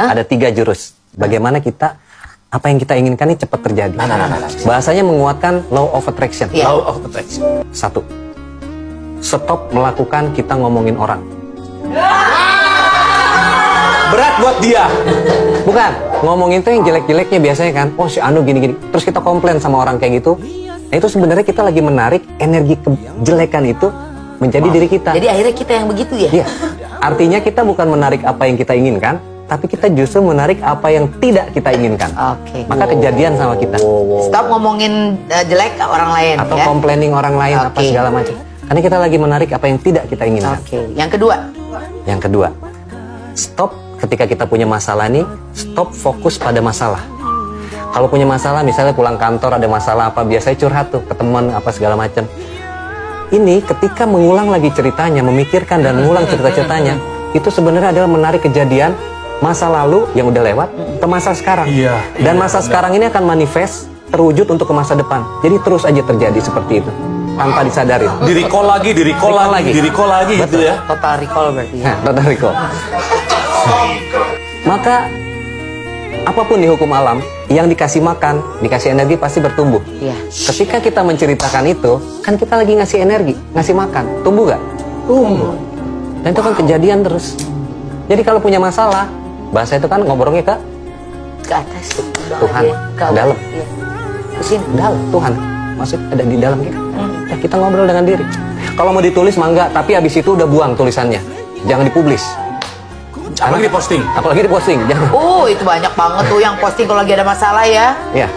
Ada 3 jurus. Bagaimana kita, apa yang kita inginkan ini cepat terjadi. Bahasanya menguatkan law of attraction. Law of attraction. 1. Stop melakukan kita ngomongin orang. Berat buat dia. Bukan, ngomongin tuh yang jelek-jeleknya biasanya kan. Oh si Anu gini-gini. Terus kita komplain sama orang kayak gitu. Nah itu sebenarnya kita lagi menarik energi kejelekan itu menjadi diri kita. Jadi akhirnya kita yang begitu ya? Iya. Artinya kita bukan menarik apa yang kita inginkan, tapi kita justru menarik apa yang tidak kita inginkan. Oke. Maka kejadian sama kita. Stop ngomongin jelek ke orang lain. Atau ya? complaining orang lain apa segala macam. Karena kita lagi menarik apa yang tidak kita inginkan. Oke. Yang kedua? Yang kedua, stop ketika kita punya masalah nih, stop fokus pada masalah. Kalau punya masalah, misalnya pulang kantor ada masalah apa, biasanya curhat tuh ke teman apa segala macam. Ini ketika mengulang lagi ceritanya, memikirkan dan mengulang cerita-ceritanya, itu sebenarnya adalah menarik kejadian masa lalu yang udah lewat ke masa sekarang. Dan masa sekarang ini akan manifest, terwujud untuk ke masa depan. Jadi terus aja terjadi seperti itu, tanpa disadari. Di recall lagi gitu ya. Total recall berarti ya. Total recall. Maka apapun di hukum alam yang dikasih makan, dikasih energi pasti bertumbuh. Iya. Ketika kita menceritakan itu, kan kita lagi ngasih energi, ngasih makan, tumbuh gak? Tumbuh. Dan itu kan kejadian terus. Jadi kalau punya masalah, bahasa itu kan ngobrolnya ke atas, Tuhan, ke dalam. Iya. Ke sini, dalam Tuhan. Maksudnya ada di dalam kita. Ya, kita ngobrol dengan diri. Kalau mau ditulis mangga, tapi habis itu udah buang tulisannya. Jangan dipublis. Apalagi diposting. Apalagi diposting. Jangan. Oh, itu banyak banget tuh yang posting kalau lagi ada masalah ya. Ya.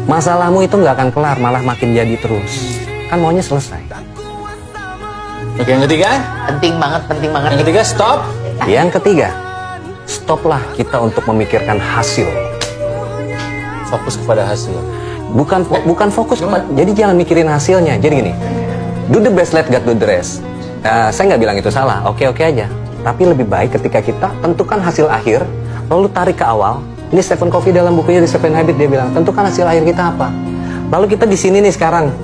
Masalahmu itu nggak akan kelar, malah makin jadi terus. Kan maunya selesai. Oke, yang ketiga? Penting banget. Yang ketiga, stop. Yang ketiga, stoplah kita untuk memikirkan hasil. Fokus kepada hasil. Bukan fokus kepada. Jadi jangan mikirin hasilnya. Jadi gini, do the best, let God do the rest. Saya nggak bilang itu salah. Oke aja. Tapi lebih baik ketika kita tentukan hasil akhir, lalu tarik ke awal. Ini Stephen Covey dalam bukunya The Seven Habits dia bilang, tentukan hasil akhir kita apa. Lalu kita di sini nih sekarang.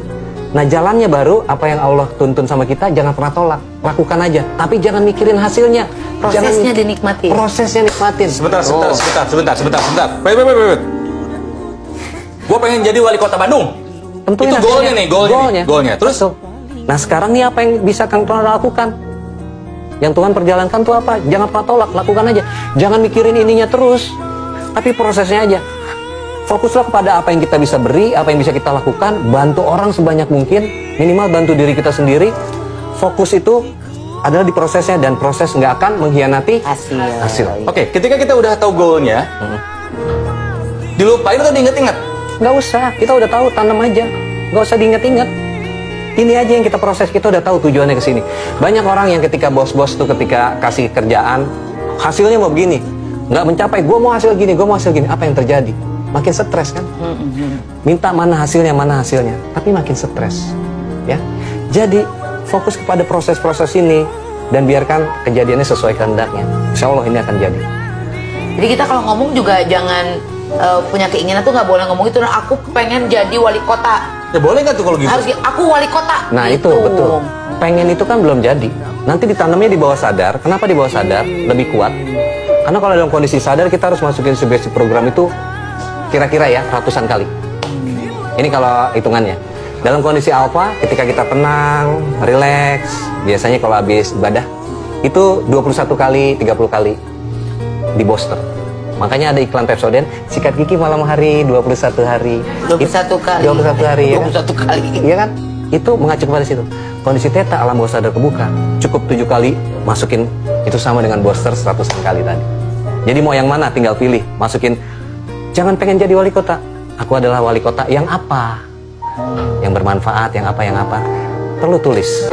Nah jalannya baru, apa yang Allah tuntun sama kita, jangan pernah tolak. Lakukan aja. Tapi jangan mikirin hasilnya. Prosesnya dinikmati. Prosesnya nikmatin. Sebentar. Wait. Gue pengen jadi wali kota Bandung. Tentuin itu goalnya nih, goalnya. Terus? Nah sekarang nih apa yang bisa Kang Ronald lakukan? Yang Tuhan perjalankan tuh apa? Jangan pernah tolak, lakukan aja. Jangan mikirin ininya terus, tapi prosesnya aja. Fokuslah kepada apa yang kita bisa beri, apa yang bisa kita lakukan. Bantu orang sebanyak mungkin, minimal bantu diri kita sendiri. Fokus itu adalah di prosesnya, dan proses nggak akan mengkhianati hasil. Oke, ketika kita udah tahu goalnya, dilupain atau diinget-inget? Nggak usah, kita udah tahu, tanam aja. Nggak usah diinget-inget. Ini aja yang kita proses, kita udah tahu tujuannya ke sini. Banyak orang yang ketika bos-bos tuh ketika kasih kerjaan, hasilnya mau begini, nggak mencapai, gue mau hasil gini, apa yang terjadi? Makin stres kan? Minta mana hasilnya, tapi makin stres. Ya, jadi fokus kepada proses-proses ini dan biarkan kejadiannya sesuai kehendaknya. Insya Allah ini akan jadi. Jadi kita kalau ngomong juga jangan punya keinginan tuh nggak boleh ngomong itu. Nah, aku pengen jadi wali kota. Ya boleh nggak tuh kalau gitu? Harus aku wali kota. Nah gitu. Itu betul. Pengen itu kan belum jadi. Nanti ditanamnya di bawah sadar. Kenapa di bawah sadar? Lebih kuat. Karena kalau dalam kondisi sadar kita harus masukin sugesti program itu kira-kira ya ratusan kali. Ini kalau hitungannya. Dalam kondisi alpha, ketika kita tenang, relax, biasanya kalau habis ibadah itu 21 kali, 30 kali di booster. Makanya ada iklan Pepsodent, sikat gigi malam hari 21 hari. 21 kali. 21 hari. 21 kali. Iya kan? Itu mengacu kepada situ. Kondisi theta alam bawah sadar kebuka. Cukup 7 kali masukin, itu sama dengan booster 100 kali tadi. Jadi mau yang mana tinggal pilih. Masukin, jangan pengen jadi wali kota. Aku adalah wali kota yang apa? Yang bermanfaat, yang apa. Perlu tulis.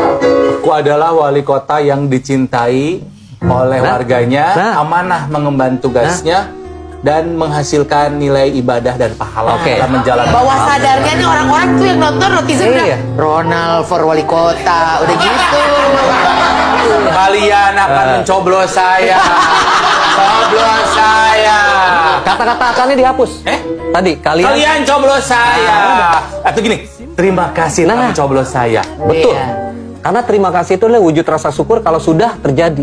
Aku adalah wali kota yang dicintai oleh warganya, amanah mengemban tugasnya, dan menghasilkan nilai ibadah dan pahala dalam menjalankan. Bawah sadarnya nih orang-orang tuh yang nonton netizen udah Ronald for wali kota, udah gitu. Kalian akan mencoblos saya. Coblos saya. Kata-kata akalnya dihapus. Tadi kalian coblos saya. Atau gini, terima kasih telah mencoblos saya. Betul. Karena terima kasih itu adalah wujud rasa syukur kalau sudah terjadi.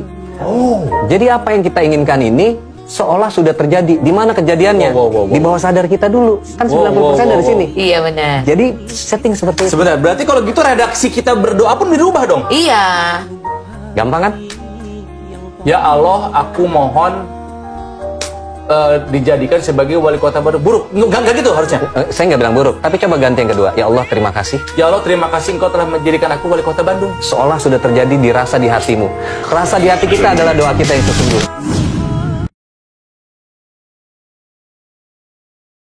Jadi apa yang kita inginkan ini seolah sudah terjadi. Di mana kejadiannya? Di bawah sadar kita dulu. Kan 90% dari sini. Iya benar. Jadi setting seperti itu. Sebentar, berarti kalau gitu redaksi kita berdoa pun dirubah dong? Iya. Gampang kan? Ya Allah, aku mohon dijadikan sebagai wali kota baru. Buruk, enggak gitu harusnya. Saya nggak bilang buruk, tapi coba ganti yang kedua. Ya Allah, terima kasih. Ya Allah, terima kasih Engkau telah menjadikan aku wali kota Bandung. Seolah sudah terjadi dirasa di hatimu. Rasa di hati kita adalah doa kita yang sesungguhnya.